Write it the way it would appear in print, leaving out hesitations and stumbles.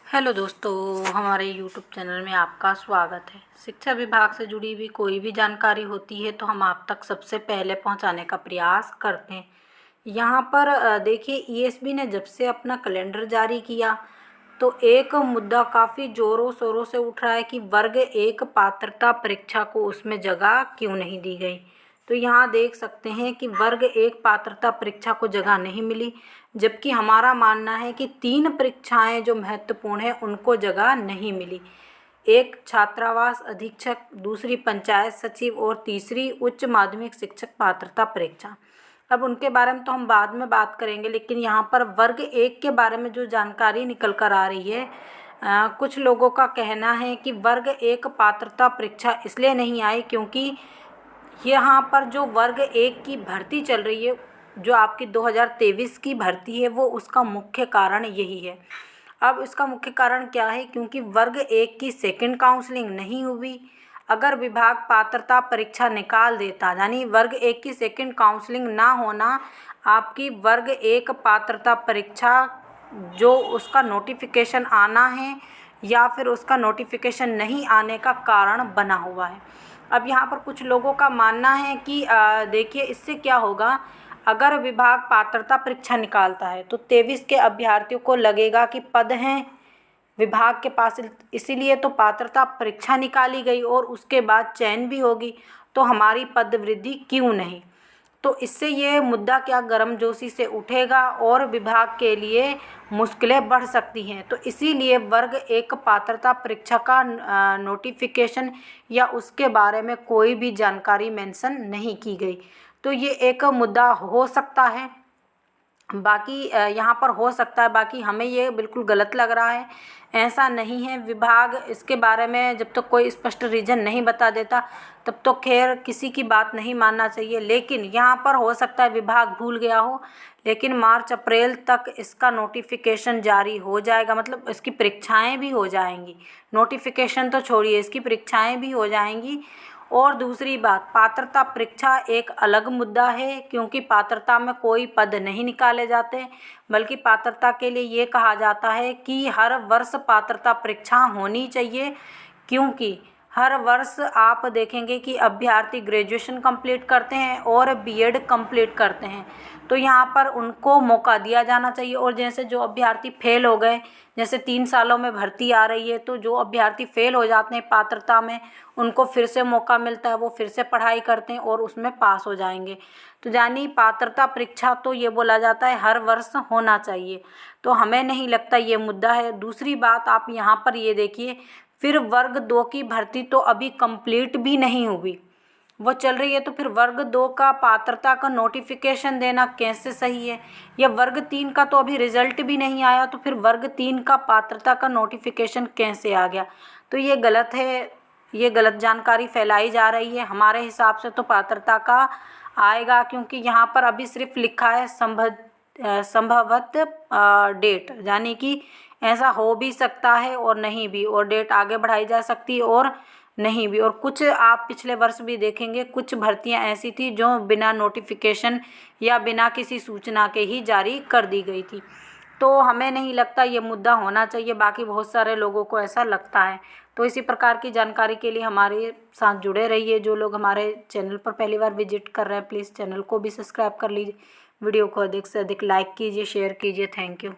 Hello दोस्तों, हमारे YouTube channel में आपका स्वागत है। शिक्षा विभाग से जुड़ी हुई कोई भी जानकारी होती है तो हम आप तक सबसे पहले पहुंचाने का प्रयास करते हैं। यहाँ पर देखिए, ईएसबी ने जब से अपना कैलेंडर जारी किया तो एक मुद्दा काफ़ी ज़ोरों शोरों से उठ रहा है कि वर्ग एक पात्रता परीक्षा को उसमें जगह क्यों नहीं दी गई। तो यहाँ देख सकते हैं कि वर्ग एक पात्रता परीक्षा को जगह नहीं मिली, जबकि हमारा मानना है कि 3 परीक्षाएं जो महत्वपूर्ण हैं उनको जगह नहीं मिली। एक छात्रावास अधीक्षक, दूसरी पंचायत सचिव और तीसरी उच्च माध्यमिक शिक्षक पात्रता परीक्षा। अब उनके बारे में तो हम बाद में बात करेंगे, लेकिन यहाँ पर वर्ग एक के बारे में जो जानकारी निकल कर आ रही है, कुछ लोगों का कहना है कि वर्ग एक पात्रता परीक्षा इसलिए नहीं आई क्योंकि यहाँ पर जो वर्ग एक की भर्ती चल रही है, जो आपकी 2023 की भर्ती है, वो उसका मुख्य कारण यही है। अब इसका मुख्य कारण क्या है? क्योंकि वर्ग एक की सेकंड काउंसलिंग नहीं हुई। अगर विभाग पात्रता परीक्षा निकाल देता, यानी वर्ग एक की सेकंड काउंसलिंग ना होना आपकी वर्ग एक पात्रता परीक्षा जो उसका नोटिफिकेशन आना है या फिर उसका नोटिफिकेशन नहीं आने का कारण बना हुआ है। अब यहाँ पर कुछ लोगों का मानना है कि देखिए, इससे क्या होगा, अगर विभाग पात्रता परीक्षा निकालता है तो 23 के अभ्यर्थियों को लगेगा कि पद हैं विभाग के पास, इसीलिए तो पात्रता परीक्षा निकाली गई और उसके बाद चयन भी होगी, तो हमारी पद वृद्धि क्यों नहीं। तो इससे ये मुद्दा क्या गर्मजोशी से उठेगा और विभाग के लिए मुश्किलें बढ़ सकती हैं। तो इसीलिए वर्ग एक पात्रता परीक्षा का नोटिफिकेशन या उसके बारे में कोई भी जानकारी मेंशन नहीं की गई। तो ये एक मुद्दा हो सकता है, बाकी यहाँ पर हो सकता है, बाकी हमें ये बिल्कुल गलत लग रहा है। ऐसा नहीं है, विभाग इसके बारे में जब तक कोई स्पष्ट रीज़न नहीं बता देता तब तो खैर किसी की बात नहीं मानना चाहिए। लेकिन यहाँ पर हो सकता है विभाग भूल गया हो, लेकिन मार्च अप्रैल तक इसका नोटिफिकेशन जारी हो जाएगा, मतलब इसकी परीक्षाएं भी हो जाएंगी। नोटिफिकेशन तो छोड़िए, इसकी परीक्षाएं भी हो जाएंगी। और दूसरी बात, पात्रता परीक्षा एक अलग मुद्दा है, क्योंकि पात्रता में कोई पद नहीं निकाले जाते, बल्कि पात्रता के लिए ये कहा जाता है कि हर वर्ष पात्रता परीक्षा होनी चाहिए। क्योंकि हर वर्ष आप देखेंगे कि अभ्यर्थी ग्रेजुएशन कंप्लीट करते हैं और बीएड कंप्लीट करते हैं, तो यहाँ पर उनको मौका दिया जाना चाहिए। और जैसे जो अभ्यर्थी फेल हो गए, जैसे 3 सालों में भर्ती आ रही है, तो जो अभ्यर्थी फेल हो जाते हैं पात्रता में, उनको फिर से मौका मिलता है, वो फिर से पढ़ाई करते हैं और उसमें पास हो जाएंगे। तो यानी पात्रता परीक्षा तो ये बोला जाता है हर वर्ष होना चाहिए, तो हमें नहीं लगता ये मुद्दा है। दूसरी बात, आप यहाँ पर ये देखिए, फिर वर्ग 2 की भर्ती तो अभी कंप्लीट भी नहीं हुई, वो चल रही है, तो फिर वर्ग 2 का पात्रता का नोटिफिकेशन देना कैसे सही है। या वर्ग 3 का तो अभी रिजल्ट भी नहीं आया, तो फिर वर्ग 3 का पात्रता का नोटिफिकेशन कैसे आ गया। तो ये गलत है, ये गलत जानकारी फैलाई जा रही है। हमारे हिसाब से तो पात्रता का आएगा, क्योंकि यहाँ पर अभी सिर्फ लिखा है संभवत डेट, यानी कि ऐसा हो भी सकता है और नहीं भी, और डेट आगे बढ़ाई जा सकती है और नहीं भी। और कुछ आप पिछले वर्ष भी देखेंगे, कुछ भर्तियां ऐसी थी जो बिना नोटिफिकेशन या बिना किसी सूचना के ही जारी कर दी गई थी। तो हमें नहीं लगता ये मुद्दा होना चाहिए, बाकी बहुत सारे लोगों को ऐसा लगता है। तो इसी प्रकार की जानकारी के लिए हमारे साथ जुड़े रहिए। जो लोग हमारे चैनल पर पहली बार विजिट कर रहे हैं, प्लीज़ चैनल को भी सब्सक्राइब कर लीजिए। वीडियो को अधिक से अधिक लाइक कीजिए, शेयर कीजिए। Thank you.